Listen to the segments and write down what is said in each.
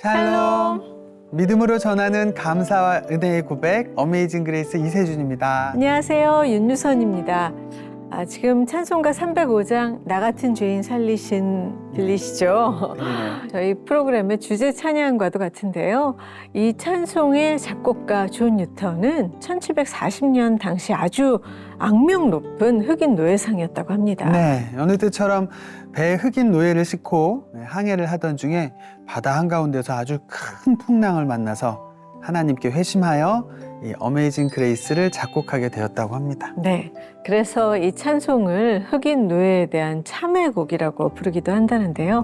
샬롬. 믿음으로 전하는 감사와 은혜의 고백, 어메이징 그레이스 이세준입니다. 안녕하세요. 윤유선입니다. 지금 찬송가 305장 나 같은 죄인 살리신 들리시죠? 저희 프로그램의 주제 찬양과도 같은데요. 이 찬송의 작곡가 존 뉴턴은 1740년 당시 아주 악명 높은 흑인 노예상이었다고 합니다. 네, 어느 때처럼 배에 흑인 노예를 싣고 항해를 하던 중에 바다 한가운데서 아주 큰 풍랑을 만나서 하나님께 회심하여 이 어메이징 그레이스를 작곡하게 되었다고 합니다. 네, 그래서 이 찬송을 흑인 노예에 대한 참회곡이라고 부르기도 한다는데요.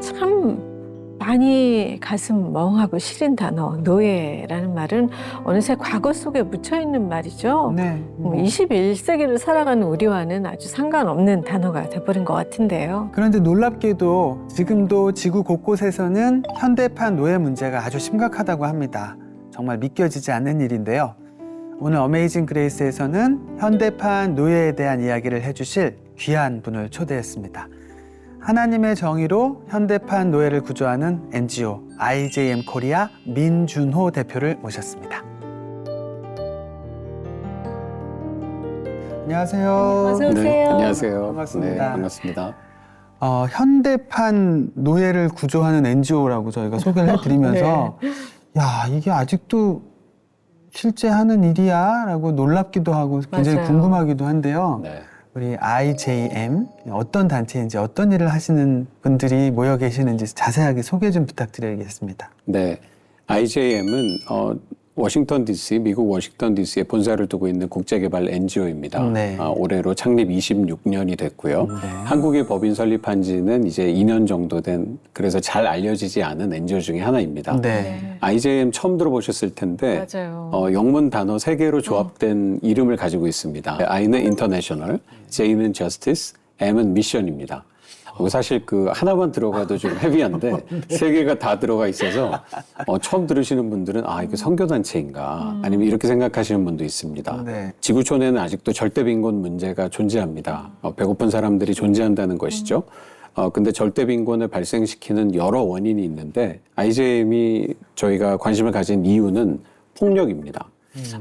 참 많이 가슴 멍하고 시린 단어 노예라는 말은 어느새 과거 속에 묻혀있는 말이죠. 네. 21세기를 살아가는 우리와는 아주 상관없는 단어가 돼버린 것 같은데요. 그런데 놀랍게도 지금도 지구 곳곳에서는 현대판 노예 문제가 아주 심각하다고 합니다. 정말 믿겨지지 않는 일인데요. 오늘 어메이징 그레이스에서는 현대판 노예에 대한 이야기를 해주실 귀한 분을 초대했습니다. 하나님의 정의로 현대판 노예를 구조하는 NGO IJM 코리아 민준호 대표를 모셨습니다. 안녕하세요. 어서 오세요. 네, 안녕하세요. 반갑습니다. 네, 반갑습니다. 현대판 노예를 구조하는 NGO라고 저희가 소개를 해드리면서 야, 이게 아직도 실제 하는 일이야? 라고 놀랍기도 하고 굉장히 맞아요. 궁금하기도 한데요. 네. 우리 IJM 어떤 단체인지 어떤 일을 하시는 분들이 모여 계시는지 자세하게 소개 좀 부탁드리겠습니다. 네. IJM은 워싱턴 DC, 미국 워싱턴 DC에 본사를 두고 있는 국제개발 NGO입니다. 네. 올해로 창립 26년이 됐고요. 네. 한국의 법인 설립한 지는 이제 2년 정도 된, 그래서 잘 알려지지 않은 NGO 중에 하나입니다. 네. IJM 처음 들어보셨을 텐데 맞아요. 영문 단어 3개로 조합된 이름을 가지고 있습니다. I는 International, J는 Justice, M은 Mission입니다. 사실 그 하나만 들어가도 좀 헤비한데 3개가 다 들어가 있어서 처음 들으시는 분들은 이게 선교단체인가 아니면 이렇게 생각하시는 분도 있습니다. 네. 지구촌에는 아직도 절대빈곤 문제가 존재합니다. 배고픈 사람들이 존재한다는 것이죠. 근데 절대빈곤을 발생시키는 여러 원인이 있는데 IJM이 저희가 관심을 가진 이유는 폭력입니다.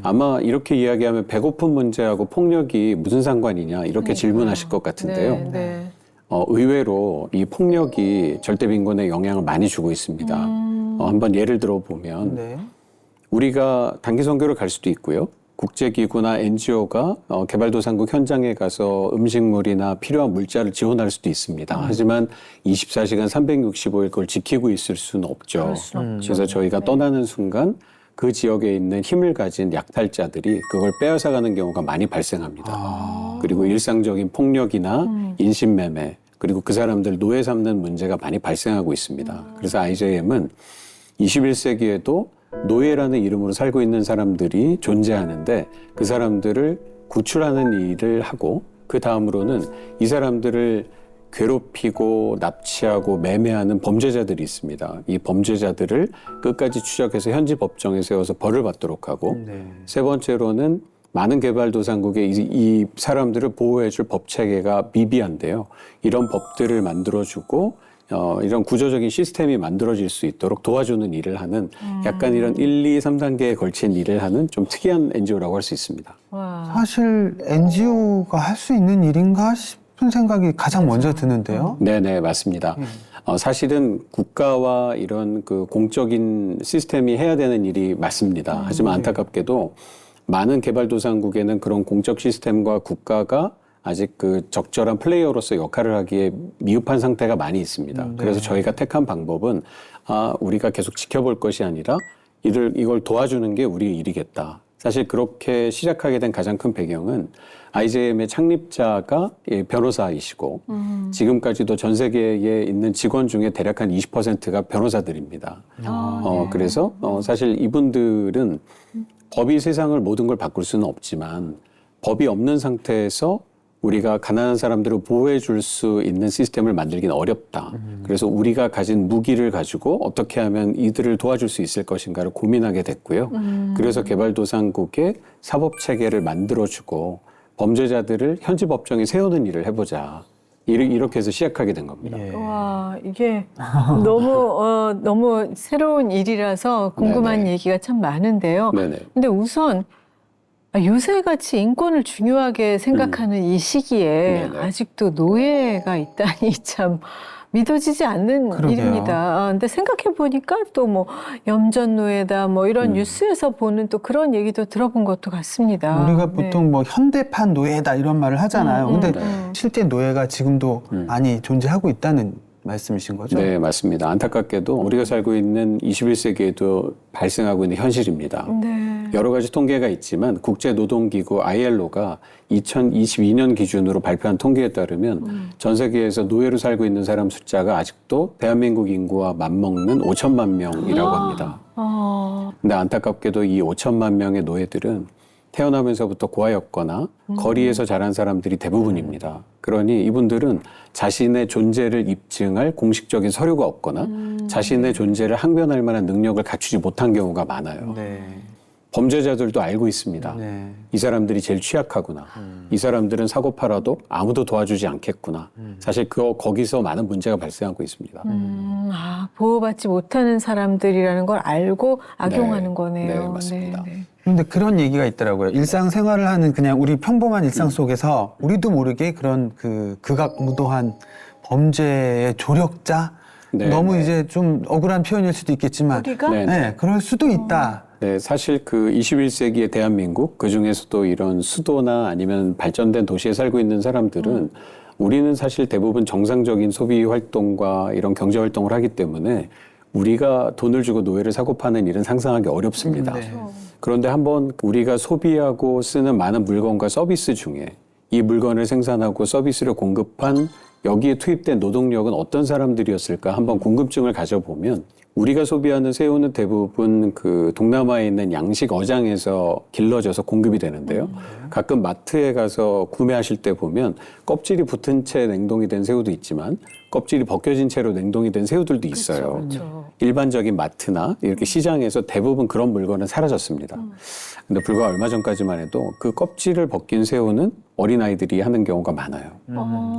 아마 이렇게 이야기하면 배고픈 문제하고 폭력이 무슨 상관이냐 이렇게 질문하실 것 같은데요. 네. 의외로 이 폭력이 절대빈곤에 영향을 많이 주고 있습니다. 한번 예를 들어보면 네. 우리가 단기 선교를 갈 수도 있고요. 국제기구나 NGO가 개발도상국 현장에 가서 음식물이나 필요한 물자를 지원할 수도 있습니다. 하지만 24시간 365일 그걸 지키고 있을 수는 없죠. 그럴 수는 없죠. 그래서 저희가 떠나는 순간 그 지역에 있는 힘을 가진 약탈자들이 그걸 빼앗아가는 경우가 많이 발생합니다. 그리고 일상적인 폭력이나 인신매매, 그리고 그 사람들 노예 삼는 문제가 많이 발생하고 있습니다. 그래서 IJM은 21세기에도 노예라는 이름으로 살고 있는 사람들이 존재하는데 그 사람들을 구출하는 일을 하고 그 다음으로는 이 사람들을 괴롭히고 납치하고 매매하는 범죄자들이 있습니다. 이 범죄자들을 끝까지 추적해서 현지 법정에 세워서 벌을 받도록 하고 네. 세 번째로는 많은 개발도상국에 이 사람들을 보호해줄 법 체계가 미비한데요. 이런 법들을 만들어주고 이런 구조적인 시스템이 만들어질 수 있도록 도와주는 일을 하는 약간 이런 1, 2, 3단계에 걸친 일을 하는 좀 특이한 NGO라고 할 수 있습니다. 와. 사실 NGO가 할 수 있는 일인가 싶은 생각이 가장 먼저 드는데요. 네네, 맞습니다. 사실은 국가와 이런 그 공적인 시스템이 해야 되는 일이 맞습니다. 하지만 안타깝게도 많은 개발도상국에는 그런 공적 시스템과 국가가 아직 그 적절한 플레이어로서 역할을 하기에 미흡한 상태가 많이 있습니다. 그래서 저희가 택한 방법은 우리가 계속 지켜볼 것이 아니라 이걸 도와주는 게 우리의 일이겠다. 사실 그렇게 시작하게 된 가장 큰 배경은 IJM의 창립자가 변호사이시고 지금까지도 전 세계에 있는 직원 중에 대략 한 20%가 변호사들입니다. 그래서 사실 이분들은 법이 세상을 모든 걸 바꿀 수는 없지만 법이 없는 상태에서 우리가 가난한 사람들을 보호해 줄 수 있는 시스템을 만들기는 어렵다. 그래서 우리가 가진 무기를 가지고 어떻게 하면 이들을 도와줄 수 있을 것인가를 고민하게 됐고요. 그래서 개발도상국의 사법체계를 만들어주고 범죄자들을 현지 법정에 세우는 일을 해보자. 이렇게 해서 시작하게 된 겁니다. 예. 와, 이게 너무 새로운 일이라서 궁금한 네네. 얘기가 참 많은데요. 네네. 근데 우선 요새같이 인권을 중요하게 생각하는 이 시기에 네네. 아직도 노예가 있다니 참 믿어지지 않는 그러게요. 일입니다. 근데 생각해 보니까 또 뭐 염전 노예다 뭐 이런 음. 뉴스에서 보는 또 그런 얘기도 들어본 것도 같습니다. 우리가 네. 보통 뭐 현대판 노예다 이런 말을 하잖아요. 근데 네. 실제 노예가 지금도 음. 많이 존재하고 있다는 말씀이신 거죠? 네, 맞습니다. 안타깝게도 우리가 살고 있는 21세기에도 발생하고 있는 현실입니다. 네. 여러 가지 통계가 있지만 국제노동기구 ILO가 2022년 기준으로 발표한 통계에 따르면 전 세계에서 노예로 살고 있는 사람 숫자가 아직도 대한민국 인구와 맞먹는 5천만 명이라고 합니다. 근데 안타깝게도 이 5천만 명의 노예들은 태어나면서부터 고아였거나 거리에서 자란 사람들이 대부분입니다. 그러니 이분들은 자신의 존재를 입증할 공식적인 서류가 없거나 자신의 존재를 항변할 만한 능력을 갖추지 못한 경우가 많아요. 네. 범죄자들도 알고 있습니다. 네. 이 사람들이 제일 취약하구나. 이 사람들은 사고 팔아도 아무도 도와주지 않겠구나. 사실 거기서 많은 문제가 발생하고 있습니다. 보호받지 못하는 사람들이라는 걸 알고 악용하는 네. 거네요. 네, 맞습니다. 네, 네. 그런데 그런 얘기가 있더라고요. 일상생활을 하는 그냥 우리 평범한 일상 속에서 우리도 모르게 그런 그 극악무도한 범죄의 조력자? 네, 너무 네. 이제 좀 억울한 표현일 수도 있겠지만 우리가 네. 네, 그럴 수도 있다. 네, 사실 그 21세기의 대한민국, 그 중에서도 이런 수도나 아니면 발전된 도시에 살고 있는 사람들은 우리는 사실 대부분 정상적인 소비 활동과 이런 경제 활동을 하기 때문에 우리가 돈을 주고 노예를 사고 파는 일은 상상하기 어렵습니다. 네. 그런데 한번 우리가 소비하고 쓰는 많은 물건과 서비스 중에 이 물건을 생산하고 서비스를 공급한 여기에 투입된 노동력은 어떤 사람들이었을까 한번 궁금증을 가져보면 우리가 소비하는 새우는 대부분 그 동남아에 있는 양식 어장에서 길러져서 공급이 되는데요. 가끔 마트에 가서 구매하실 때 보면 껍질이 붙은 채 냉동이 된 새우도 있지만 껍질이 벗겨진 채로 냉동이 된 새우들도 있어요. 그렇죠. 일반적인 마트나 이렇게 시장에서 대부분 그런 물건은 사라졌습니다. 근데 불과 얼마 전까지만 해도 그 껍질을 벗긴 새우는 어린아이들이 하는 경우가 많아요.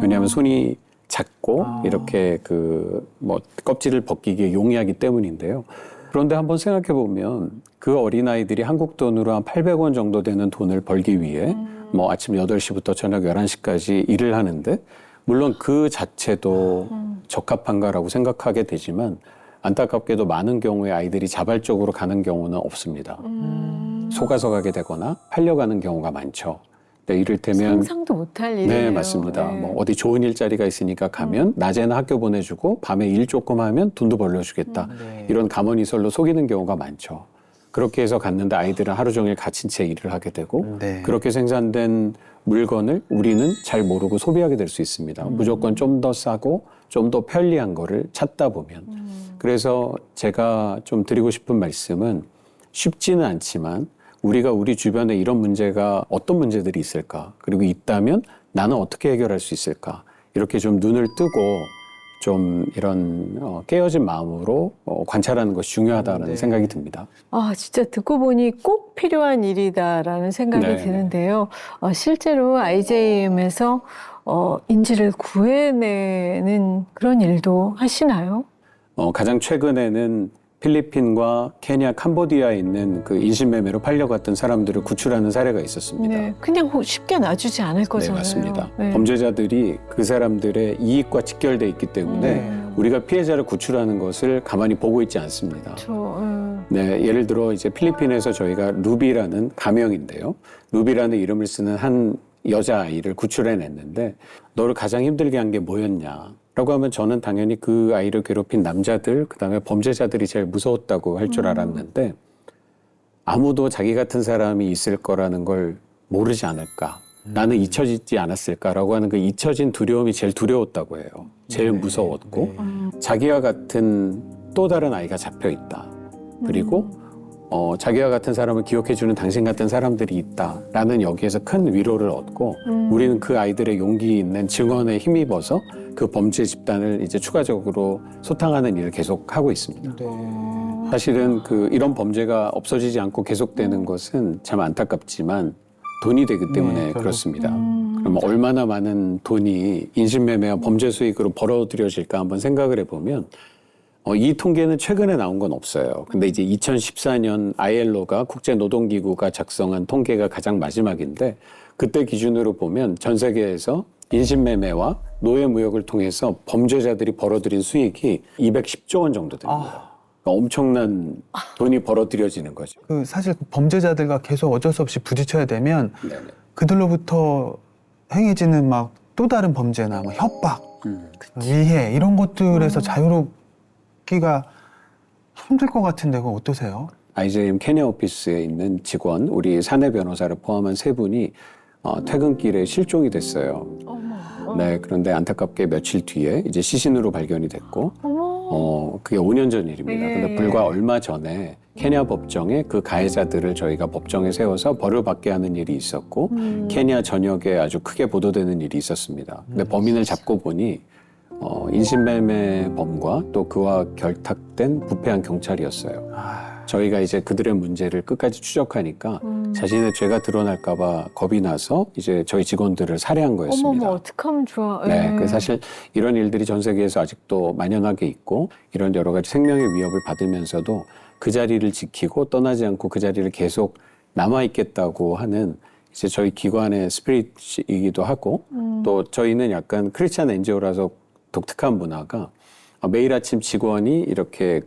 왜냐하면 손이 작고 이렇게 그 뭐 껍질을 벗기기에 용이하기 때문인데요. 그런데 한번 생각해 보면 그 어린아이들이 한국 돈으로 한 800원 정도 되는 돈을 벌기 위해 뭐 아침 8시부터 저녁 11시까지 일을 하는데 물론 그 자체도 적합한가라고 생각하게 되지만 안타깝게도 많은 경우에 아이들이 자발적으로 가는 경우는 없습니다. 속아서 가게 되거나 팔려가는 경우가 많죠. 네, 이를테면 상상도 못할 일이에요. 네, 맞습니다. 네. 뭐 어디 좋은 일자리가 있으니까 가면 낮에는 학교 보내주고 밤에 일 조금 하면 돈도 벌려주겠다. 네. 이런 가머니설로 속이는 경우가 많죠. 그렇게 해서 갔는데 아이들은 하루 종일 갇힌 채 일을 하게 되고 네. 그렇게 생산된 물건을 우리는 잘 모르고 소비하게 될 수 있습니다. 무조건 좀 더 싸고 좀 더 편리한 거를 찾다 보면. 그래서 제가 좀 드리고 싶은 말씀은 쉽지는 않지만 우리가 우리 주변에 이런 문제가 어떤 문제들이 있을까? 그리고 있다면 나는 어떻게 해결할 수 있을까? 이렇게 좀 눈을 뜨고 좀 이런 깨어진 마음으로 관찰하는 것이 중요하다는 네. 생각이 듭니다. 진짜 듣고 보니 꼭 필요한 일이다라는 생각이 네. 드는데요. 실제로 IJM에서 인지를 구해내는 그런 일도 하시나요? 가장 최근에는 필리핀과 케냐, 캄보디아에 있는 그 인신매매로 팔려갔던 사람들을 구출하는 사례가 있었습니다. 네, 그냥 쉽게 놔주지 않을 네, 거잖아요. 맞습니다. 네. 범죄자들이 그 사람들의 이익과 직결돼 있기 때문에 우리가 피해자를 구출하는 것을 가만히 보고 있지 않습니다. 네, 예를 들어 이제 필리핀에서 저희가 루비라는 가명인데요. 루비라는 이름을 쓰는 한 여자아이를 구출해냈는데 너를 가장 힘들게 한 게 뭐였냐? 라고 하면 저는 당연히 그 아이를 괴롭힌 남자들, 그다음에 범죄자들이 제일 무서웠다고 할 줄 알았는데 아무도 자기 같은 사람이 있을 거라는 걸 모르지 않을까? 나는 잊혀지지 않았을까라고 하는 그 잊혀진 두려움이 제일 두려웠다고 해요. 제일 무서웠고 자기와 같은 또 다른 아이가 잡혀 있다. 그리고 자기와 같은 사람을 기억해주는 당신 같은 사람들이 있다라는 여기에서 큰 위로를 얻고 우리는 그 아이들의 용기 있는 증언에 힘입어서 그 범죄 집단을 이제 추가적으로 소탕하는 일을 계속 하고 있습니다. 네. 사실은 이런 범죄가 없어지지 않고 계속되는 것은 참 안타깝지만 돈이 되기 때문에 네, 그렇습니다. 그럼 얼마나 많은 돈이 인신매매와 범죄 수익으로 벌어들여질까 한번 생각을 해보면 이 통계는 최근에 나온 건 없어요. 근데 이제 2014년 ILO가 국제노동기구가 작성한 통계가 가장 마지막인데 그때 기준으로 보면 전 세계에서 인신매매와 노예무역을 통해서 범죄자들이 벌어들인 수익이 210조 원 정도 됩니다. 그러니까 엄청난 돈이 벌어들여지는 거죠. 사실 범죄자들과 계속 어쩔 수 없이 부딪혀야 되면 네네. 그들로부터 행해지는 막 또 다른 범죄나 뭐 협박, 위해 이런 것들에서 자유롭기가 힘들 것 같은데 그거 어떠세요? IJM 케냐 오피스에 있는 직원, 우리 사내 변호사를 포함한 3분이 퇴근길에 실종이 됐어요. 네, 그런데 안타깝게 며칠 뒤에 이제 시신으로 발견이 됐고, 그게 5년 전 일입니다. 근데 불과 얼마 전에 케냐 법정에 그 가해자들을 저희가 법정에 세워서 벌을 받게 하는 일이 있었고, 케냐 전역에 아주 크게 보도되는 일이 있었습니다. 근데 범인을 잡고 보니 인신매매범과 또 그와 결탁된 부패한 경찰이었어요. 저희가 이제 그들의 문제를 끝까지 추적하니까 자신의 죄가 드러날까봐 겁이 나서 이제 저희 직원들을 살해한 거였습니다. 어머머, 어떡하면 좋아. 네, 그 사실 이런 일들이 전 세계에서 아직도 만연하게 있고 이런 여러 가지 생명의 위협을 받으면서도 그 자리를 지키고 떠나지 않고 그 자리를 계속 남아있겠다고 하는 이제 저희 기관의 스피릿이기도 하고 또 저희는 약간 크리스찬 NGO라서 독특한 문화가 매일 아침 직원이 이렇게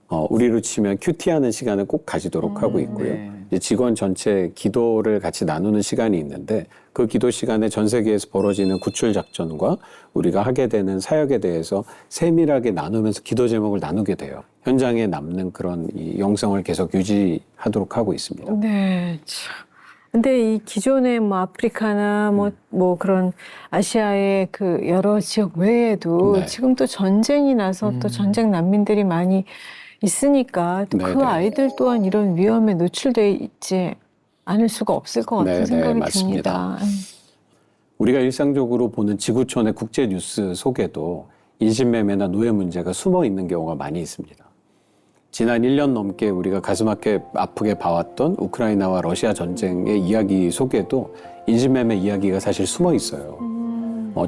우리로 치면 큐티하는 시간을 꼭 가지도록 하고 있고요. 이제 직원 전체 기도를 같이 나누는 시간이 있는데 그 기도 시간에 전 세계에서 벌어지는 구출 작전과 우리가 하게 되는 사역에 대해서 세밀하게 나누면서 기도 제목을 나누게 돼요. 현장에 남는 그런 이 영성을 계속 유지하도록 하고 있습니다. 네, 참. 근데 이 기존의 뭐 아프리카나 뭐 그런 아시아의 그 여러 지역 외에도 네. 지금 또 전쟁이 나서 또 전쟁 난민들이 많이 있으니까 또 그 네네. 아이들 또한 이런 위험에 노출돼 있지 않을 수가 없을 것 같은 네네, 생각이 맞습니다. 듭니다. 우리가 일상적으로 보는 지구촌의 국제 뉴스 속에도 인신매매나 노예 문제가 숨어 있는 경우가 많이 있습니다. 지난 1년 넘게 우리가 가슴 아프게 봐왔던 우크라이나와 러시아 전쟁의 이야기 속에도 인신매매 이야기가 사실 숨어 있어요.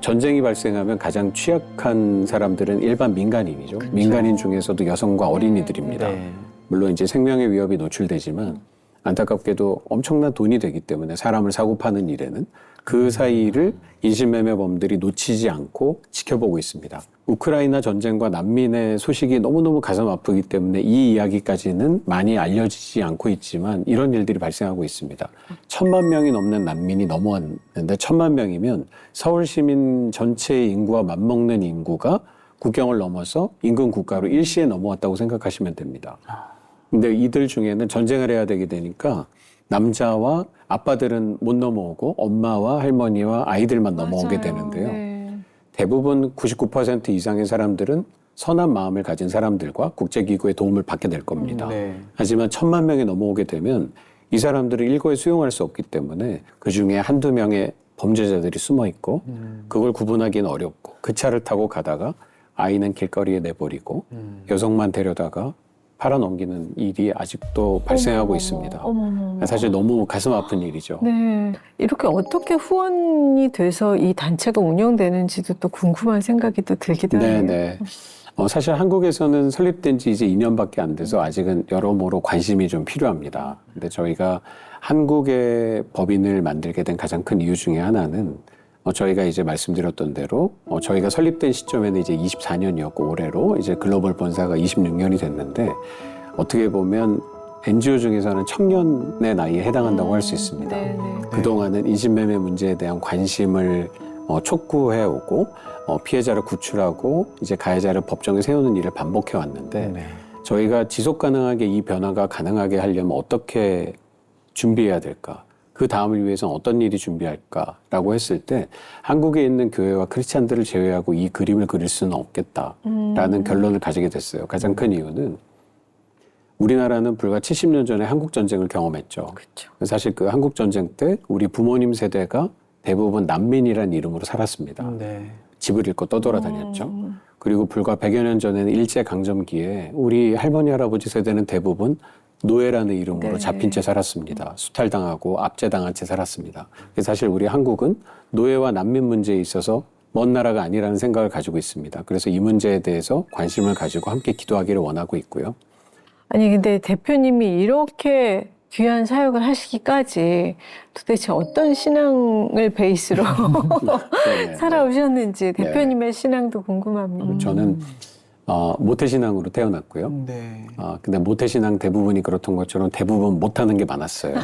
전쟁이 발생하면 가장 취약한 사람들은 일반 민간인이죠. 그쵸. 민간인 중에서도 여성과 어린이들입니다. 네. 물론 이제 생명의 위협이 노출되지만 안타깝게도 엄청난 돈이 되기 때문에 사람을 사고 파는 일에는 그 사이를 인신매매범들이 놓치지 않고 지켜보고 있습니다. 우크라이나 전쟁과 난민의 소식이 너무너무 가슴 아프기 때문에 이 이야기까지는 많이 알려지지 않고 있지만 이런 일들이 발생하고 있습니다. 1,000만 명이 넘는 난민이 넘어왔는데 1,000만 명이면 서울 시민 전체의 인구와 맞먹는 인구가 국경을 넘어서 인근 국가로 일시에 넘어왔다고 생각하시면 됩니다. 근데 이들 중에는 전쟁을 해야 되게 되니까 남자와 아빠들은 못 넘어오고 엄마와 할머니와 아이들만 넘어오게 맞아요. 되는데요. 네. 대부분 99% 이상의 사람들은 선한 마음을 가진 사람들과 국제기구의 도움을 받게 될 겁니다. 네. 하지만 1,000만 명이 넘어오게 되면 이 사람들을 일거에 수용할 수 없기 때문에 그중에 한두 명의 범죄자들이 숨어 있고 그걸 구분하기는 어렵고 그 차를 타고 가다가 아이는 길거리에 내버리고 여성만 데려다가 팔아넘기는 일이 아직도 발생하고 있습니다. 어머머. 사실 너무 가슴 아픈 일이죠. 네. 이렇게 어떻게 후원이 돼서 이 단체가 운영되는지도 또 궁금한 생각이 또 들기도 하네요. 네네. 사실 한국에서는 설립된 지 이제 2년밖에 안 돼서 아직은 여러모로 관심이 좀 필요합니다. 근데 저희가 한국의 법인을 만들게 된 가장 큰 이유 중에 하나는 저희가 이제 말씀드렸던 대로 저희가 설립된 시점에는 이제 24년이었고 올해로 이제 글로벌 본사가 26년이 됐는데 어떻게 보면 NGO 중에서는 청년의 나이에 해당한다고 할 수 있습니다. 네네. 그동안은 인신매매 문제에 대한 관심을 촉구해오고 피해자를 구출하고 이제 가해자를 법정에 세우는 일을 반복해 왔는데 네. 저희가 지속 가능하게 이 변화가 가능하게 하려면 어떻게 준비해야 될까? 그 다음을 위해서는 어떤 일이 준비할까라고 했을 때 한국에 있는 교회와 크리스찬들을 제외하고 이 그림을 그릴 수는 없겠다라는 결론을 가지게 됐어요. 가장 큰 이유는 우리나라는 불과 70년 전에 한국전쟁을 경험했죠. 그렇죠. 사실 그 한국전쟁 때 우리 부모님 세대가 대부분 난민이라는 이름으로 살았습니다. 네. 집을 잃고 떠돌아다녔죠. 그리고 불과 100여 년 전에는 일제강점기에 우리 할머니, 할아버지 세대는 대부분 노예라는 이름으로 네. 잡힌 채 살았습니다. 수탈당하고 압제당한 채 살았습니다. 사실 우리 한국은 노예와 난민 문제에 있어서 먼 나라가 아니라는 생각을 가지고 있습니다. 그래서 이 문제에 대해서 관심을 가지고 함께 기도하기를 원하고 있고요. 아니 근데 대표님이 이렇게 귀한 사역을 하시기까지 도대체 어떤 신앙을 베이스로 네네. 살아오셨는지 대표님의 신앙도 궁금합니다. 저는 모태신앙으로 태어났고요. 네. 근데 모태신앙 대부분이 그렇던 것처럼 대부분 못하는 게 많았어요.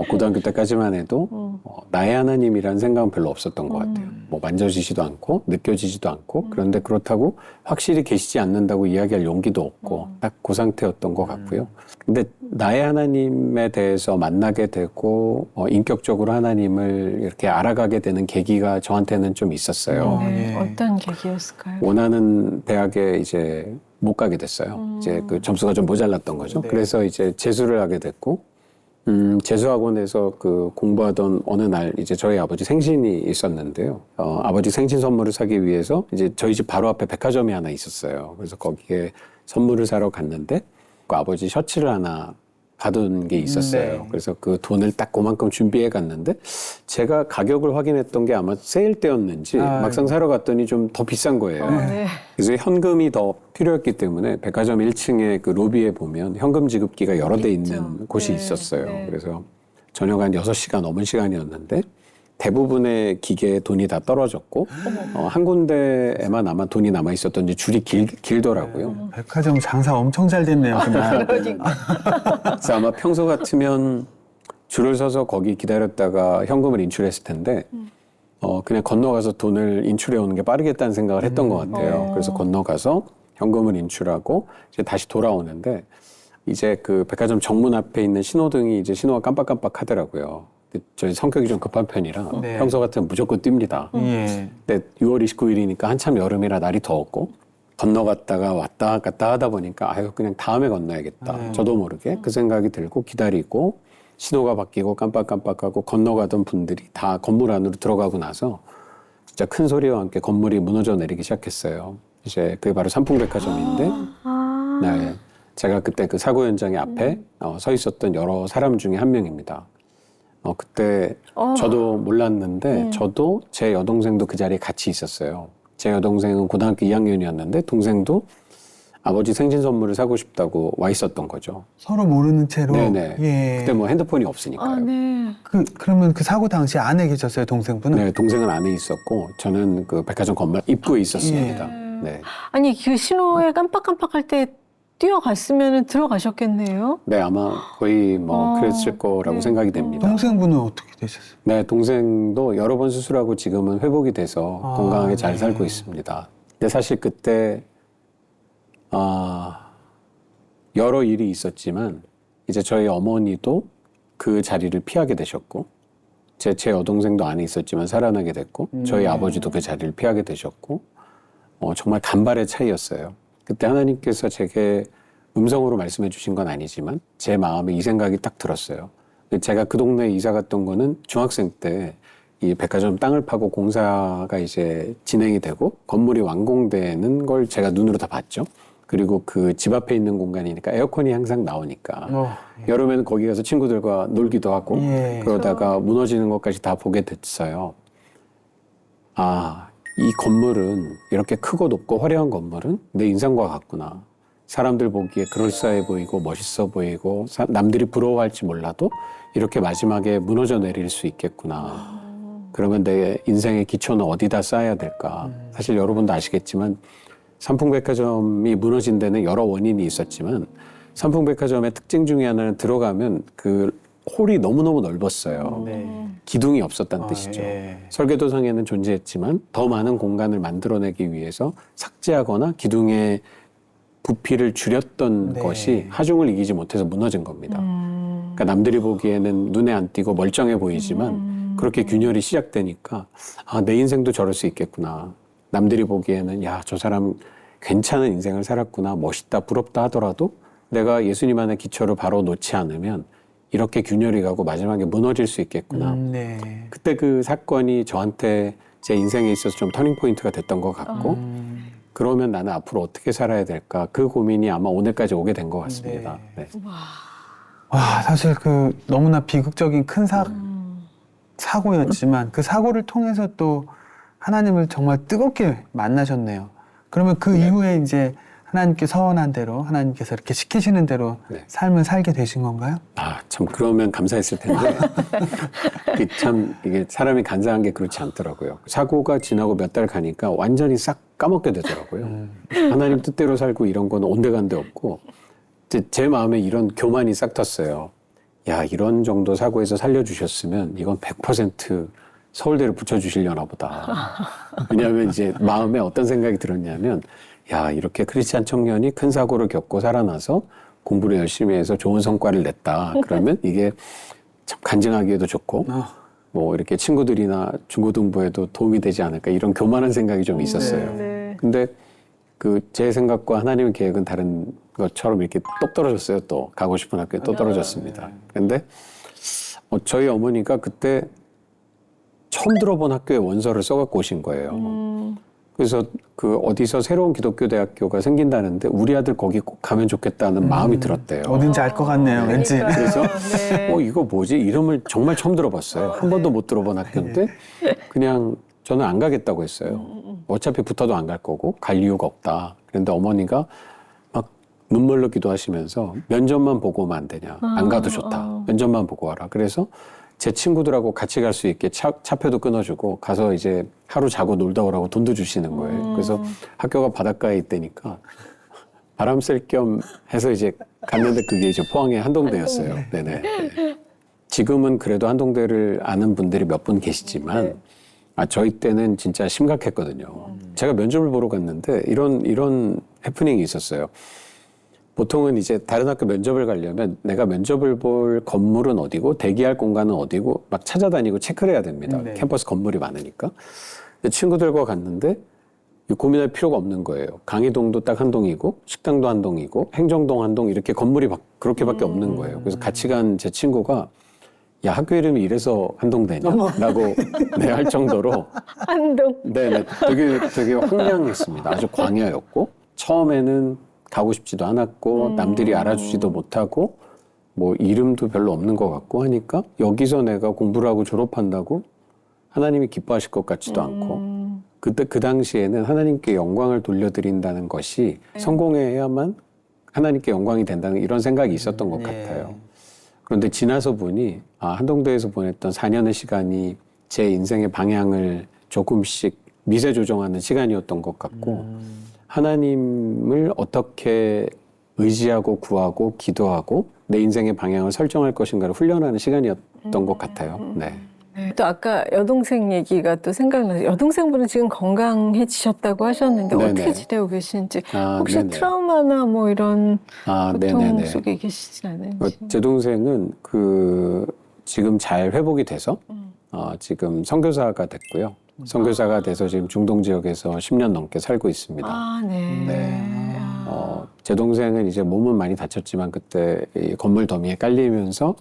고등학교 때까지만 해도 나의 하나님이라는 생각은 별로 없었던 것 같아요. 뭐 만져지지도 않고 느껴지지도 않고 그런데 그렇다고 확실히 계시지 않는다고 이야기할 용기도 없고 딱 그 상태였던 것 같고요. 근데 나의 하나님에 대해서 만나게 되고 인격적으로 하나님을 이렇게 알아가게 되는 계기가 저한테는 좀 있었어요. 네, 예. 어떤 계기였을까요? 원하는 대학에 이제 못 가게 됐어요. 이제 그 점수가 좀 모자랐던 거죠. 네. 그래서 이제 재수를 하게 됐고, 재수학원에서 그 공부하던 어느 날 이제 저희 아버지 생신이 있었는데요. 아버지 생신 선물을 사기 위해서 이제 저희 집 바로 앞에 백화점이 하나 있었어요. 그래서 거기에 선물을 사러 갔는데 그 아버지 셔츠를 하나 가둔 게 있었어요. 네. 그래서 그 돈을 딱 그만큼 준비해 갔는데 제가 가격을 확인했던 게 아마 세일 때였는지 막상 사러 갔더니 좀 더 비싼 거예요. 네. 그래서 현금이 더 필요했기 때문에 백화점 1층에 그 로비에 보면 현금 지급기가 여러 대 있는 곳이 네, 있었어요. 네. 그래서 저녁 한 6시가 넘은 시간이었는데 대부분의 기계에 돈이 다 떨어졌고 한 군데에만 아마 돈이 남아 있었던지 줄이 길더라고요. 백화점 장사 엄청 잘 됐네요, 그날. 그래서 아마 평소 같으면 줄을 서서 거기 기다렸다가 현금을 인출했을 텐데 그냥 건너가서 돈을 인출해 오는 게 빠르겠다는 생각을 했던 것 같아요. 그래서 건너가서 현금을 인출하고 이제 다시 돌아오는데 이제 그 백화점 정문 앞에 있는 신호등이 이제 신호가 깜빡깜빡 하더라고요. 저희 성격이 좀 급한 편이라 네. 평소 같으면 무조건 뜁니다. 예. 근데 6월 29일이니까 한참 여름이라 날이 더웠고 건너갔다가 왔다 갔다 하다 보니까 아유 그냥 다음에 건너야겠다. 저도 모르게 그 생각이 들고 기다리고 신호가 바뀌고 깜빡깜빡하고 건너가던 분들이 다 건물 안으로 들어가고 나서 진짜 큰 소리와 함께 건물이 무너져 내리기 시작했어요. 이제 그게 바로 삼풍백화점인데 네, 제가 그때 그 사고 현장의 앞에 서 있었던 여러 사람 중에 한 명입니다. 그때 저도 몰랐는데 저도 제 여동생도 그 자리에 같이 있었어요. 제 여동생은 고등학교 2학년이었는데 동생도 아버지 생신 선물을 사고 싶다고 와 있었던 거죠. 서로 모르는 채로. 네네. 예. 그때 뭐 핸드폰이 없으니까요. 네. 그러면 그 사고 당시 안에 계셨어요, 동생분은? 네, 동생은 안에 있었고 저는 그 백화점 건물 입구에 있었습니다. 네. 아니 그 신호에 깜빡깜빡할 때 뛰어갔으면 들어가셨겠네요. 네, 아마 거의 뭐 그랬을 거라고 생각이 됩니다. 동생분은 어떻게 되셨어요? 네, 동생도 여러 번 수술하고 지금은 회복이 돼서 건강하게 잘 네. 살고 있습니다. 근데 사실 그때 여러 일이 있었지만 이제 저희 어머니도 그 자리를 피하게 되셨고 제 여동생도 안에 있었지만 살아나게 됐고 저희 아버지도 그 자리를 피하게 되셨고 정말 간발의 차이였어요. 그때 하나님께서 제게 음성으로 말씀해 주신 건 아니지만 제 마음에 이 생각이 딱 들었어요. 제가 그 동네에 이사 갔던 거는 중학생 때 이 백화점 땅을 파고 공사가 이제 진행이 되고 건물이 완공되는 걸 제가 눈으로 다 봤죠. 그리고 그 집 앞에 있는 공간이니까 에어컨이 항상 나오니까 여름에는 거기 가서 친구들과 놀기도 하고 그러다가 무너지는 것까지 다 보게 됐어요. 이 건물은 이렇게 크고 높고 화려한 건물은 내 인상과 같구나. 사람들 보기에 그럴싸해 보이고 멋있어 보이고 남들이 부러워할지 몰라도 이렇게 마지막에 무너져 내릴 수 있겠구나. 그러면 내 인생의 기초는 어디다 쌓아야 될까? 사실 여러분도 아시겠지만 삼풍백화점이 무너진 데는 여러 원인이 있었지만 삼풍백화점의 특징 중에 하나는 들어가면 그 홀이 너무너무 넓었어요. 기둥이 없었다는 뜻이죠. 설계도상에는 존재했지만 더 많은 공간을 만들어내기 위해서 삭제하거나 기둥의 부피를 줄였던 것이 하중을 이기지 못해서 무너진 겁니다. 그러니까 남들이 보기에는 눈에 안 띄고 멀쩡해 보이지만 그렇게 균열이 시작되니까 내 인생도 저럴 수 있겠구나. 남들이 보기에는 야, 저 사람 괜찮은 인생을 살았구나, 멋있다, 부럽다 하더라도 내가 예수님 안의 기초를 바로 놓지 않으면 이렇게 균열이 가고 마지막에 무너질 수 있겠구나. 그때 그 사건이 저한테 제 인생에 있어서 좀 터닝 포인트가 됐던 것 같고 그러면 나는 앞으로 어떻게 살아야 될까? 그 고민이 아마 오늘까지 오게 된 것 같습니다. 네. 와, 사실 그 너무나 비극적인 큰 사고였지만 그 사고를 통해서 또 하나님을 정말 뜨겁게 만나셨네요. 그러면 그 이후에 이제 하나님께 서원한 대로 하나님께서 이렇게 시키시는 대로 네. 삶을 살게 되신 건가요? 아, 참 그러면 감사했을 텐데 참 이게 사람이 간사한 게 그렇지 않더라고요. 사고가 지나고 몇 달 가니까 완전히 싹 까먹게 되더라고요. 하나님 뜻대로 살고 이런 건 온데간데 없고 제 마음에 이런 교만이 싹 텄어요. 야, 이런 정도 사고에서 살려주셨으면 이건 100% 서울대를 붙여주시려나 보다. 왜냐하면 이제 마음에 어떤 생각이 들었냐면 야, 이렇게 크리스찬 청년이 큰 사고를 겪고 살아나서 공부를 열심히 해서 좋은 성과를 냈다. 그러면 이게 참 간증하기에도 좋고 뭐 이렇게 친구들이나 중고등부에도 도움이 되지 않을까 이런 교만한 생각이 좀 있었어요. 네. 근데 그 제 생각과 하나님의 계획은 다른 것처럼 이렇게 똑 떨어졌어요. 또 가고 싶은 학교에 또 떨어졌습니다. 근데 저희 어머니가 그때 처음 들어본 학교에 원서를 써갖고 오신 거예요. 그래서 그 어디서 새로운 기독교 대학교가 생긴다는데 우리 아들 거기 꼭 가면 좋겠다는 마음이 들었대요. 어딘지 알 것 같네요. 왠지. 그래서 네. 이거 뭐지? 이름을 정말 처음 들어봤어요. 한 번도 못 들어본 학교인데 그냥 저는 안 가겠다고 했어요. 어차피 붙어도 안 갈 거고 갈 이유가 없다. 그런데 어머니가 막 눈물로 기도하시면서 면접만 보고 오면 안 되냐. 안 가도 좋다. 면접만 보고 와라. 그래서 제 친구들하고 같이 갈 수 있게 차표도 끊어주고 가서 이제 하루 자고 놀다 오라고 돈도 주시는 거예요. 그래서 학교가 바닷가에 있다니까 바람 쐴 겸 해서 이제 갔는데 그게 이제 포항의 한동대였어요. 네네. 네. 지금은 그래도 한동대를 아는 분들이 몇 분 계시지만 저희 때는 진짜 심각했거든요. 제가 면접을 보러 갔는데 이런 해프닝이 있었어요. 보통은 이제 다른 학교 면접을 가려면 내가 면접을 볼 건물은 어디고 대기할 공간은 어디고 막 찾아다니고 체크를 해야 됩니다. 네. 캠퍼스 건물이 많으니까. 근데 친구들과 갔는데 고민할 필요가 없는 거예요. 강의동도 딱 한 동이고 식당도 한 동이고 행정동 한 동 이렇게 건물이 그렇게밖에 없는 거예요. 그래서 같이 간 제 친구가 야, 학교 이름이 이래서 한동대냐라고 네, 할 정도로 한동. 네, 되게 황량했습니다. 아주 광야였고 처음에는 가고 싶지도 않았고 남들이 알아주지도 못하고 뭐 이름도 별로 없는 것 같고 하니까 여기서 내가 공부를 하고 졸업한다고 하나님이 기뻐하실 것 같지도 않고 그때 그 당시에는 하나님께 영광을 돌려드린다는 것이 성공해야만 하나님께 영광이 된다는 이런 생각이 있었던 것 같아요. 그런데 지나서 보니 한동대에서 보냈던 4년의 시간이 제 인생의 방향을 조금씩 미세 조정하는 시간이었던 것 같고 하나님을 어떻게 의지하고 구하고 기도하고 내 인생의 방향을 설정할 것인가를 훈련하는 시간이었던 것 같아요. 네. 또 아까 여동생 얘기가 또 생각나서 여동생분은 지금 건강해지셨다고 하셨는데 네네. 어떻게 지내고 계신지 혹시 네네. 트라우마나 뭐 이런 고통 네네네. 속에 계시진 않은지. 제 동생은 지금 잘 회복이 돼서 지금 선교사가 됐고요. 선교사가 돼서 지금 중동 지역에서 10년 넘게 살고 있습니다. 네. 네. 제 동생은 이제 몸은 많이 다쳤지만 그때 이 건물 더미에 깔리면서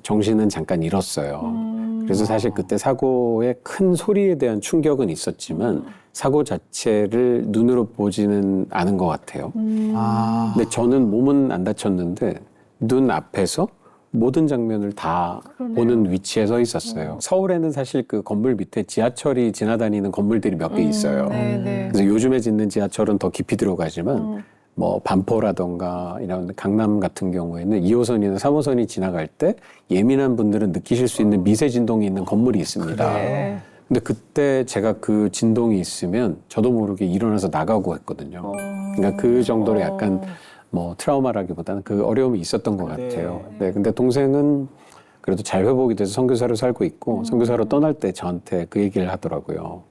정신은 잠깐 잃었어요. 그래서 사실 그때 사고의 큰 소리에 대한 충격은 있었지만 사고 자체를 눈으로 보지는 않은 것 같아요. 근데 저는 몸은 안 다쳤는데 눈 앞에서 모든 장면을 다 보는 위치에 서 있었어요. 서울에는 사실 그 건물 밑에 지하철이 지나다니는 건물들이 몇 개 있어요. 네네. 그래서 요즘에 짓는 지하철은 더 깊이 들어가지만 뭐 반포라던가 이런 강남 같은 경우에는 2호선이나 3호선이 지나갈 때 예민한 분들은 느끼실 수 있는 미세 진동이 있는 건물이 있습니다. 네. 근데 그때 제가 그 진동이 있으면 저도 모르게 일어나서 나가고 했거든요. 그러니까 그 정도로 약간 뭐 트라우마라기보다는 그 어려움이 있었던 것 같아요. 네, 근데 동생은 그래도 잘 회복이 돼서 선교사로 살고 있고 선교사로 떠날 때 저한테 그 얘기를 하더라고요.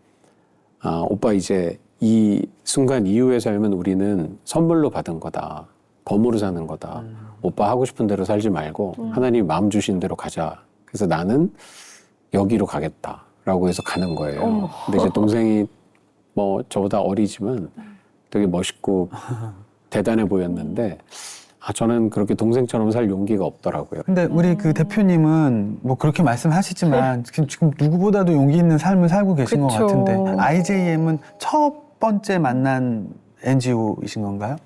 오빠 이제 이 순간 이후의 삶은 우리는 선물로 받은 거다. 덤으로 사는 거다. 오빠 하고 싶은 대로 살지 말고 하나님이 마음 주신 대로 가자. 그래서 나는 여기로 가겠다라고 해서 가는 거예요. 근데 이제 동생이 뭐 저보다 어리지만 되게 멋있고 대단해 보였는데 저는 그렇게 동생처럼 살 용기가 없더라고요. 근데 우리 그 대표님은 뭐 그렇게 말씀하시지만 지금 누구보다도 용기 있는 삶을 살고 계신 것 그쵸. 같은데 IJM은 첫 첫 번째 만난 NGO이신 건가요?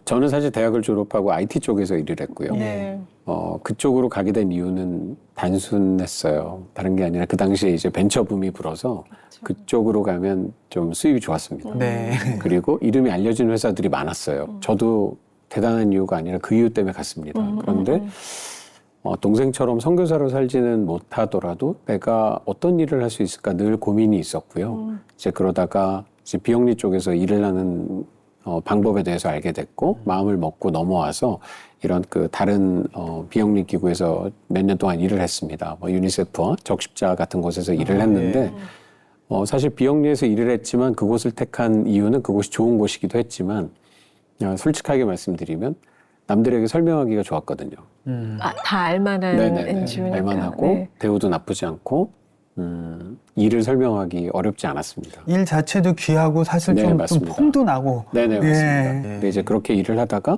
저는 사실 대학을 졸업하고 IT 쪽에서 일을 했고요. 네. 그쪽으로 가게 된 이유는 단순했어요. 다른 게 아니라 그 당시에 이제 벤처 붐이 불어서 그쪽으로 가면 좀 수입이 좋았습니다. 네. 그리고 이름이 알려진 회사들이 많았어요. 저도 대단한 이유가 아니라 그 이유 때문에 갔습니다. 그런데 동생처럼 선교사로 살지는 못하더라도 내가 어떤 일을 할 수 있을까 늘 고민이 있었고요. 이제 그러다가 이제 비영리 쪽에서 일을 하는 방법에 대해서 알게 됐고 마음을 먹고 넘어와서 이런 그 다른 비영리 기구에서 몇 년 동안 일을 했습니다. 뭐 유니세프와 적십자 같은 곳에서 일을 했는데 사실 비영리에서 일을 했지만 그곳을 택한 이유는 그곳이 좋은 곳이기도 했지만 솔직하게 말씀드리면 남들에게 설명하기가 좋았거든요. 다 알만한 네네네. NGO니까. 알만하고 네. 대우도 나쁘지 않고 일을 설명하기 어렵지 않았습니다. 일 자체도 귀하고 사실 네, 좀 맞습니다. 폼도 나고. 네네 맞습니다. 예. 근데 이제 그렇게 일을 하다가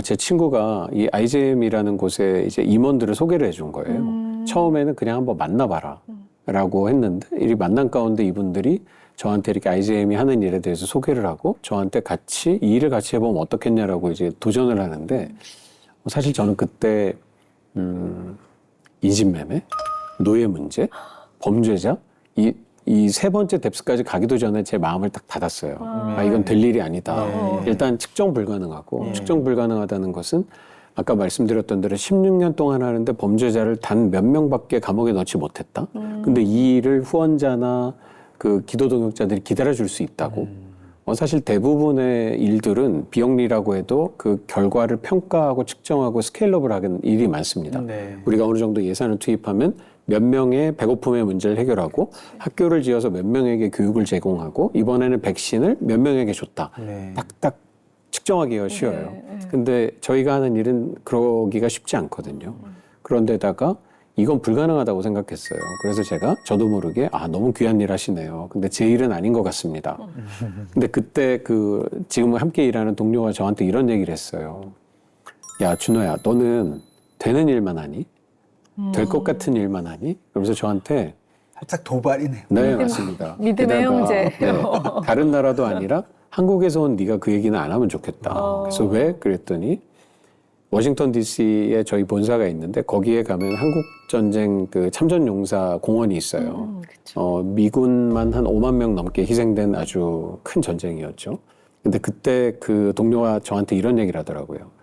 제 친구가 이 IJM이라는 곳에 이제 임원들을 소개를 해준 거예요. 처음에는 그냥 한번 만나봐라라고 했는데 이 만난 가운데 이분들이 저한테 이렇게 IJM이 하는 일에 대해서 소개를 하고 저한테 같이 이 일을 같이 해보면 어떻겠냐라고 이제 도전을 하는데 사실 저는 그때 인신매매, 노예 문제, 범죄자 이 세 번째 뎁스까지 가기도 전에 제 마음을 딱 닫았어요. 이건 될 일이 아니다. 일단 측정 불가능하고 측정 불가능하다는 것은 아까 말씀드렸던 대로 16년 동안 하는데 범죄자를 단 몇 명밖에 감옥에 넣지 못했다. 근데 이 일을 후원자나 그 기도 동역자들이 기다려줄 수 있다고. 사실 대부분의 일들은 비영리라고 해도 그 결과를 평가하고 측정하고 스케일업을 하는 일이 많습니다. 네. 우리가 어느 정도 예산을 투입하면 몇 명의 배고픔의 문제를 해결하고 학교를 지어서 몇 명에게 교육을 제공하고 이번에는 백신을 몇 명에게 줬다. 네. 딱딱 측정하기가 쉬워요. 근데 저희가 하는 일은 그러기가 쉽지 않거든요. 그런데다가 이건 불가능하다고 생각했어요. 그래서 제가 저도 모르게 너무 귀한 일 하시네요. 근데 제 일은 아닌 것 같습니다. 근데 그때 지금 함께 일하는 동료가 저한테 이런 얘기를 했어요. 야, 준호야, 너는 되는 일만 하니? 될 것 같은 일만 하니? 그러면서 저한테 살짝 도발이네요. 네, 맞습니다. 믿음의 게다가, 형제. 다른 나라도 아니라 한국에서 온 네가 그 얘기는 안 하면 좋겠다. 그래서 왜? 그랬더니 워싱턴 DC에 저희 본사가 있는데 거기에 가면 한국전쟁 그 참전용사 공원이 있어요. 미군만 한 5만 명 넘게 희생된 아주 큰 전쟁이었죠. 근데 그때 그 동료가 저한테 이런 얘기를 하더라고요.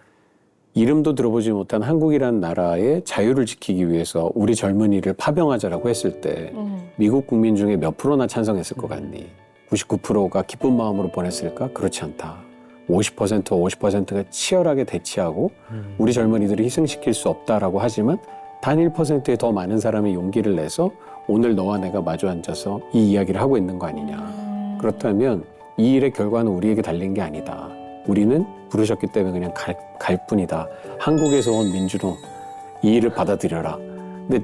이름도 들어보지 못한 한국이라는 나라의 자유를 지키기 위해서 우리 젊은이를 파병하자라고 했을 때 미국 국민 중에 몇 프로나 찬성했을 것 같니? 99%가 기쁜 마음으로 보냈을까? 그렇지 않다. 50%가 치열하게 대치하고 우리 젊은이들을 희생시킬 수 없다라고 하지만 단 1%의 더 많은 사람이 용기를 내서 오늘 너와 내가 마주 앉아서 이 이야기를 하고 있는 거 아니냐. 그렇다면 이 일의 결과는 우리에게 달린 게 아니다. 우리는 부르셨기 때문에 그냥 갈 뿐이다. 한국에서 온 민주로 이 일을 받아들여라. 근데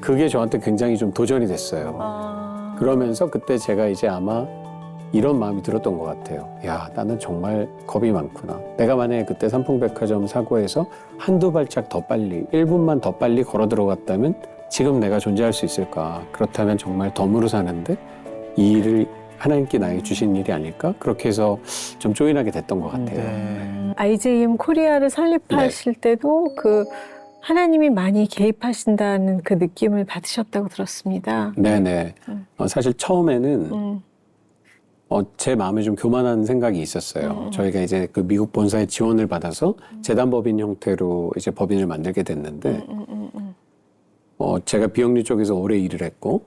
그게 저한테 굉장히 좀 도전이 됐어요. 그러면서 그때 제가 이제 아마 이런 마음이 들었던 것 같아요. 야, 나는 정말 겁이 많구나. 내가 만약에 그때 삼풍백화점 사고에서 한두 발짝 더 빨리, 1분만 더 빨리 걸어 들어갔다면 지금 내가 존재할 수 있을까? 그렇다면 정말 덤으로 사는데 이 일을 하나님께 나에게 주신 일이 아닐까? 그렇게 해서 좀 조인하게 됐던 것 같아요. 네. IJM 코리아를 설립하실 때도 그 하나님이 많이 개입하신다는 그 느낌을 받으셨다고 들었습니다. 네네. 사실 처음에는 제 마음에 좀 교만한 생각이 있었어요. 저희가 이제 그 미국 본사의 지원을 받아서 재단법인 형태로 이제 법인을 만들게 됐는데, 제가 비영리 쪽에서 오래 일을 했고,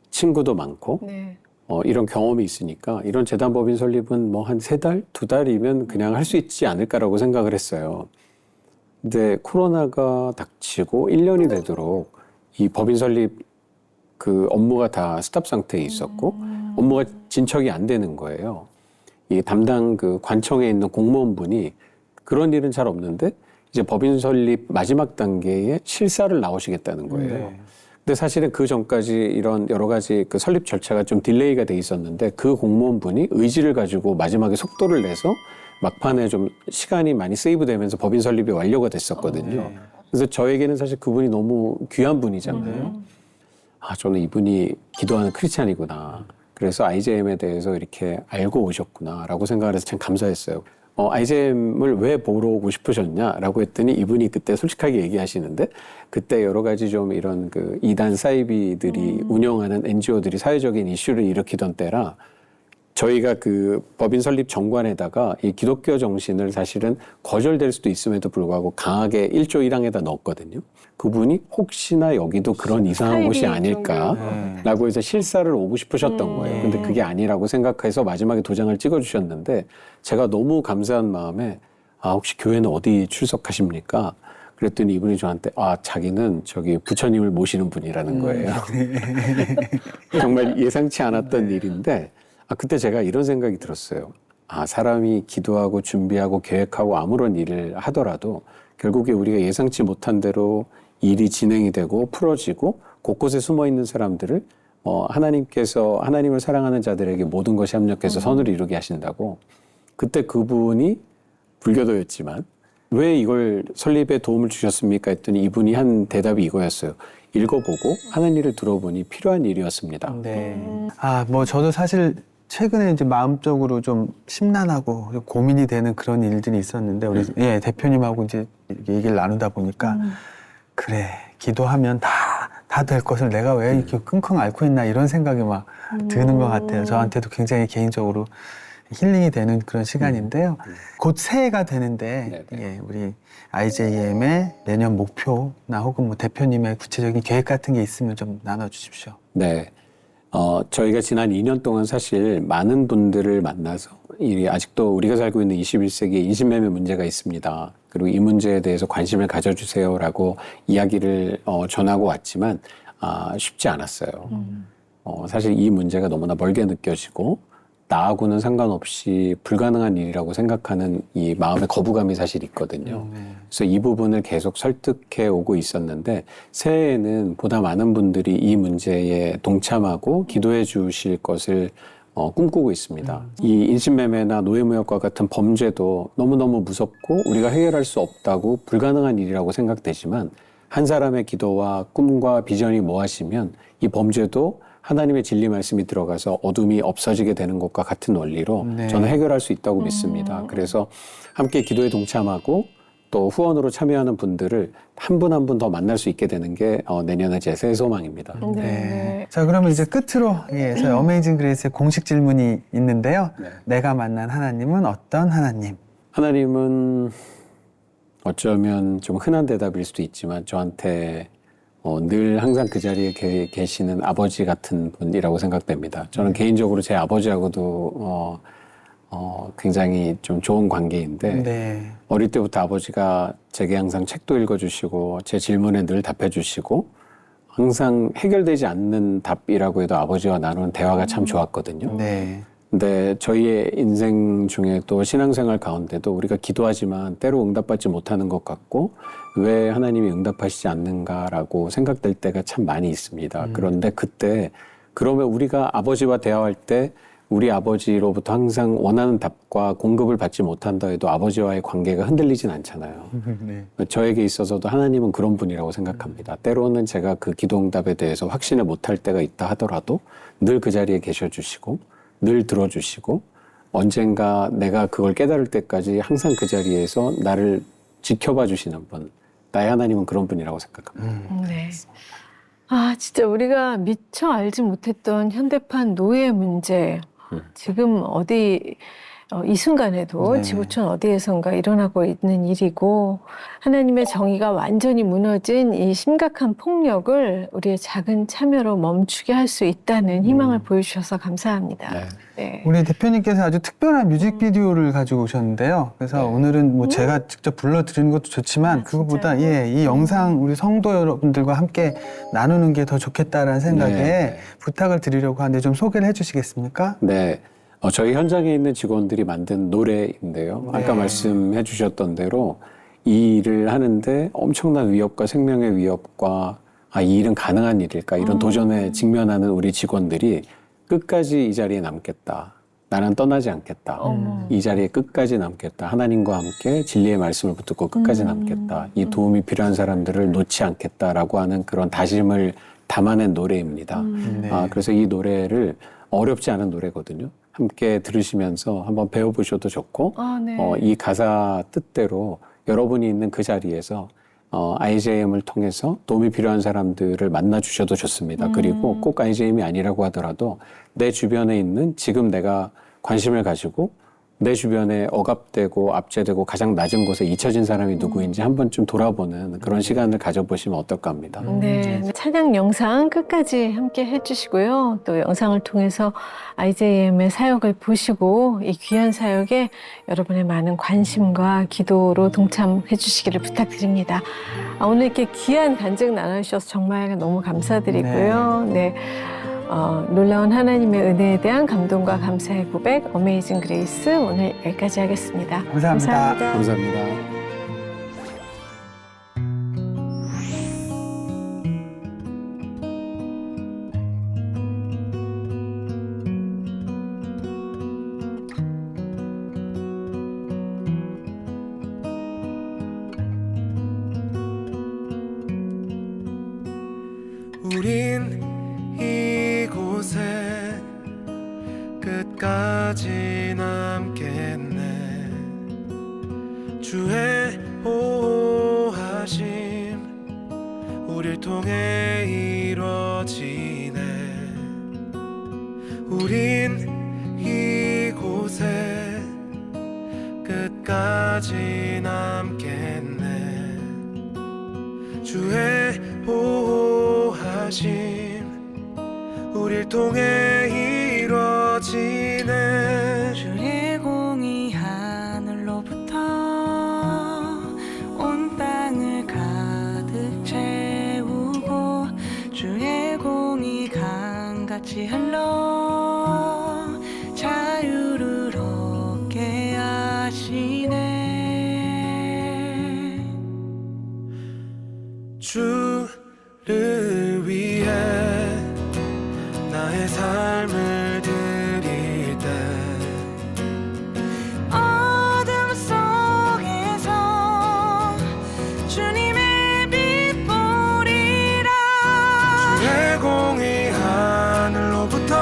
친구도 많고, 네. 이런 경험이 있으니까 이런 재단법인 설립은 뭐 한 3달, 2달이면 그냥 할 수 있지 않을까라고 생각을 했어요. 근데 코로나가 닥치고 1년이 되도록 이 법인 설립 그 업무가 다 스탑 상태에 있었고 업무가 진척이 안 되는 거예요. 이 담당 그 관청에 있는 공무원분이 그런 일은 잘 없는데 이제 법인 설립 마지막 단계에 실사를 나오시겠다는 거예요. 네. 근데 사실은 그 전까지 이런 여러 가지 그 설립 절차가 좀 딜레이가 돼 있었는데 그 공무원분이 의지를 가지고 마지막에 속도를 내서 막판에 좀 시간이 많이 세이브되면서 법인 설립이 완료가 됐었거든요. 네. 그래서 저에게는 사실 그분이 너무 귀한 분이잖아요. 저는 이분이 기도하는 크리스찬이구나. 그래서 IJM에 대해서 이렇게 알고 오셨구나라고 생각을 해서 참 감사했어요. IJM을 왜 보러 오고 싶으셨냐라고 했더니 이분이 그때 솔직하게 얘기하시는데 그때 여러 가지 좀 이런 그 이단 사이비들이 운영하는 NGO들이 사회적인 이슈를 일으키던 때라 저희가 그 법인 설립 정관에다가 이 기독교 정신을 사실은 거절될 수도 있음에도 불구하고 강하게 1조 1항에다 넣었거든요. 그분이 혹시나 여기도 그런 이상한 곳이 아닐까라고 해서 실사를 오고 싶으셨던 거예요. 근데 그게 아니라고 생각해서 마지막에 도장을 찍어주셨는데 제가 너무 감사한 마음에 혹시 교회는 어디 출석하십니까? 그랬더니 이분이 저한테 자기는 저기 부처님을 모시는 분이라는 거예요. 정말 예상치 않았던 일인데 그때 제가 이런 생각이 들었어요. 사람이 기도하고 준비하고 계획하고 아무런 일을 하더라도 결국에 우리가 예상치 못한 대로 일이 진행이 되고 풀어지고 곳곳에 숨어 있는 사람들을 하나님께서 하나님을 사랑하는 자들에게 모든 것이 합력해서 선을 이루게 하신다고. 그때 그분이 불교도였지만 왜 이걸 설립에 도움을 주셨습니까? 했더니 이분이 한 대답이 이거였어요. 읽어보고 하는 일을 들어보니 필요한 일이었습니다. 네. 뭐 저도 사실 최근에 이제 마음적으로 좀 심란하고 고민이 되는 그런 일들이 있었는데 우리 대표님하고 이제 이렇게 얘기를 나누다 보니까 그래 기도하면 다 될 것을 내가 왜 이렇게 끙끙 앓고 있나 이런 생각이 막 드는 것 같아요. 저한테도 굉장히 개인적으로 힐링이 되는 그런 시간인데요. 곧 새해가 되는데 우리 IJM의 내년 목표나 혹은 뭐 대표님의 구체적인 계획 같은 게 있으면 좀 나눠주십시오. 네. 저희가 지난 2년 동안 사실 많은 분들을 만나서 아직도 우리가 살고 있는 21세기에 인신매매 문제가 있습니다. 그리고 이 문제에 대해서 관심을 가져주세요라고 이야기를 전하고 왔지만 쉽지 않았어요. 사실 이 문제가 너무나 멀게 느껴지고 나하고는 상관없이 불가능한 일이라고 생각하는 이 마음의 거부감이 사실 있거든요. 그래서 이 부분을 계속 설득해 오고 있었는데 새해에는 보다 많은 분들이 이 문제에 동참하고 기도해 주실 것을 꿈꾸고 있습니다. 이 인신매매나 노예무역과 같은 범죄도 너무너무 무섭고 우리가 해결할 수 없다고 불가능한 일이라고 생각되지만 한 사람의 기도와 꿈과 비전이 모아지면 이 범죄도 하나님의 진리 말씀이 들어가서 어둠이 없어지게 되는 것과 같은 원리로 저는 해결할 수 있다고 믿습니다. 그래서 함께 기도에 동참하고 또 후원으로 참여하는 분들을 한 분 한 분 더 만날 수 있게 되는 게 내년의 제 새해 소망입니다. 네. 자, 그러면 이제 끝으로 저희 어메이징 그레이스의 공식 질문이 있는데요. 내가 만난 하나님은 어떤 하나님? 하나님은 어쩌면 좀 흔한 대답일 수도 있지만 저한테 늘 항상 그 자리에 계시는 아버지 같은 분이라고 생각됩니다. 저는 개인적으로 제 아버지하고도 굉장히 좀 좋은 관계인데 어릴 때부터 아버지가 제게 항상 책도 읽어주시고 제 질문에 늘 답해주시고 항상 해결되지 않는 답이라고 해도 아버지와 나누는 대화가 참 좋았거든요. 근데 저희의 인생 중에 또 신앙생활 가운데도 우리가 기도하지만 때로 응답받지 못하는 것 같고 왜 하나님이 응답하시지 않는가라고 생각될 때가 참 많이 있습니다. 그런데 그때 그러면 우리가 아버지와 대화할 때 우리 아버지로부터 항상 원하는 답과 공급을 받지 못한다 해도 아버지와의 관계가 흔들리진 않잖아요. 저에게 있어서도 하나님은 그런 분이라고 생각합니다. 때로는 제가 그 기도응답에 대해서 확신을 못할 때가 있다 하더라도 늘 그 자리에 계셔주시고 늘 들어주시고 언젠가 내가 그걸 깨달을 때까지 항상 그 자리에서 나를 지켜봐 주시는 분. 나의 하나님은 그런 분이라고 생각합니다. 네. 진짜 우리가 미처 알지 못했던 현대판 노예 문제. 지금 어디 이 순간에도 지구촌 어디에선가 일어나고 있는 일이고 하나님의 정의가 완전히 무너진 이 심각한 폭력을 우리의 작은 참여로 멈추게 할 수 있다는 희망을 보여주셔서 감사합니다. 우리 대표님께서 아주 특별한 뮤직비디오를 가지고 오셨는데요. 그래서 오늘은 뭐 제가 직접 불러드리는 것도 좋지만 그것보다 이 영상 우리 성도 여러분들과 함께 나누는 게 더 좋겠다라는 생각에 부탁을 드리려고 하는데 좀 소개를 해주시겠습니까? 네. 저희 현장에 있는 직원들이 만든 노래인데요. 아까 말씀해 주셨던 대로 이 일을 하는데 엄청난 위협과 생명의 위협과 이 일은 가능한 일일까 이런 도전에 직면하는 우리 직원들이 끝까지 이 자리에 남겠다. 나는 떠나지 않겠다. 이 자리에 끝까지 남겠다. 하나님과 함께 진리의 말씀을 붙들고 끝까지 남겠다. 이 도움이 필요한 사람들을 놓지 않겠다라고 하는 그런 다짐을 담아낸 노래입니다. 그래서 이 노래를 어렵지 않은 노래거든요. 함께 들으시면서 한번 배워보셔도 좋고 네. 이 가사 뜻대로 여러분이 있는 그 자리에서 IJM을 통해서 도움이 필요한 사람들을 만나주셔도 좋습니다. 그리고 꼭 IJM이 아니라고 하더라도 내 주변에 있는 지금 내가 관심을 가지고 내 주변에 억압되고 압제되고 가장 낮은 곳에 잊혀진 사람이 누구인지 한 번쯤 돌아보는 그런 시간을 가져보시면 어떨까 합니다. 네, 찬양 영상 끝까지 함께 해주시고요. 또 영상을 통해서 IJM의 사역을 보시고 이 귀한 사역에 여러분의 많은 관심과 기도로 동참해 주시기를 부탁드립니다. 오늘 이렇게 귀한 간증 나눠주셔서 정말 너무 감사드리고요. 네. 놀라운 하나님의 은혜에 대한 감동과 감사의 고백, 어메이징 그레이스 오늘 여기까지 하겠습니다. 감사합니다. 감사합니다. 우린 이곳에 끝까지 남겠네. 주의 보호하심 우릴 통해 이루어지네. 우린 이곳에 끝까지 남겠네. 주의 보호하심 우릴 통해 이루어지네. 주의 공의 하늘로부터 온 땅을 가득 채우고 주의 공의 강같이 흘러 자유를 얻게 하시네. 주를 위해 나의 삶을 드릴 때 어둠 속에서 주님의 빛 보리라. 주의 공의 하늘로부터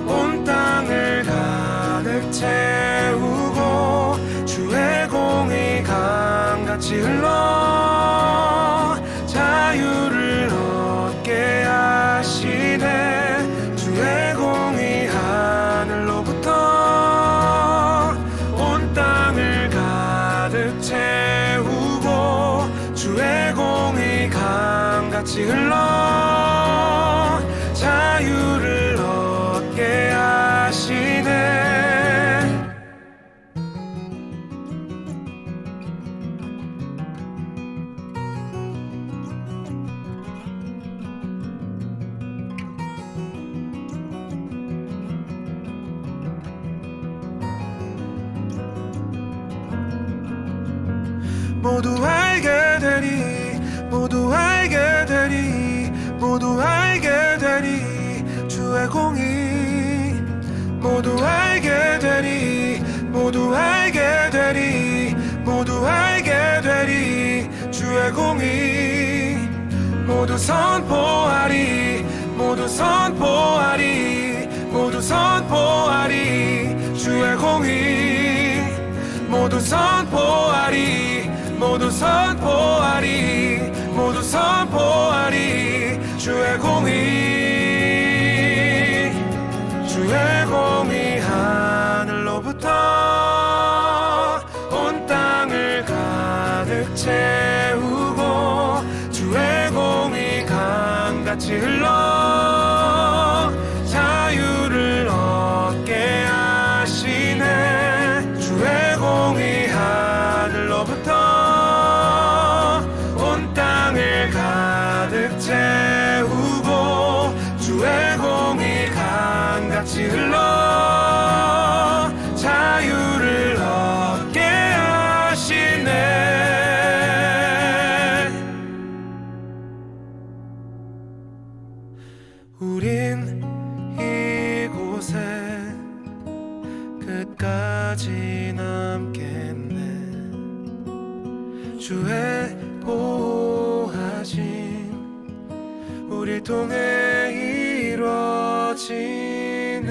온 땅을 가득 채우고 주의 공의 강같이 흘러 자유를 얻게 하시네. 주의 공의 하늘로부터 온 땅을 가득 채우고 주의 공의 강같이 흘러 자유를 얻게 하시네. 모두 알게 되리 모두 알게 되리 모두 알게 되리 주의 공의. 모두 알게 되리 모두 알게 되리 모두 알게 되리 주의 공의. 모두 선포하리 모두 선포하리 모두 선포하리 주의 공의. 모두 선포하리 모두 선포하리 모두 선포하리 주의 공의. 주의 공의 하늘로부터 온 땅을 가득 채우고 주의 공의 강같이 흘러 자유를 얻게 하시네. 주의 공의 하늘로부터 온 땅을 가득 채우고 주의 공의 강같이 흘러 자유를 얻게 하시네. 우린 이곳에 끝까지 남겠네. 주의 보호하심 우릴 통해 이루어지는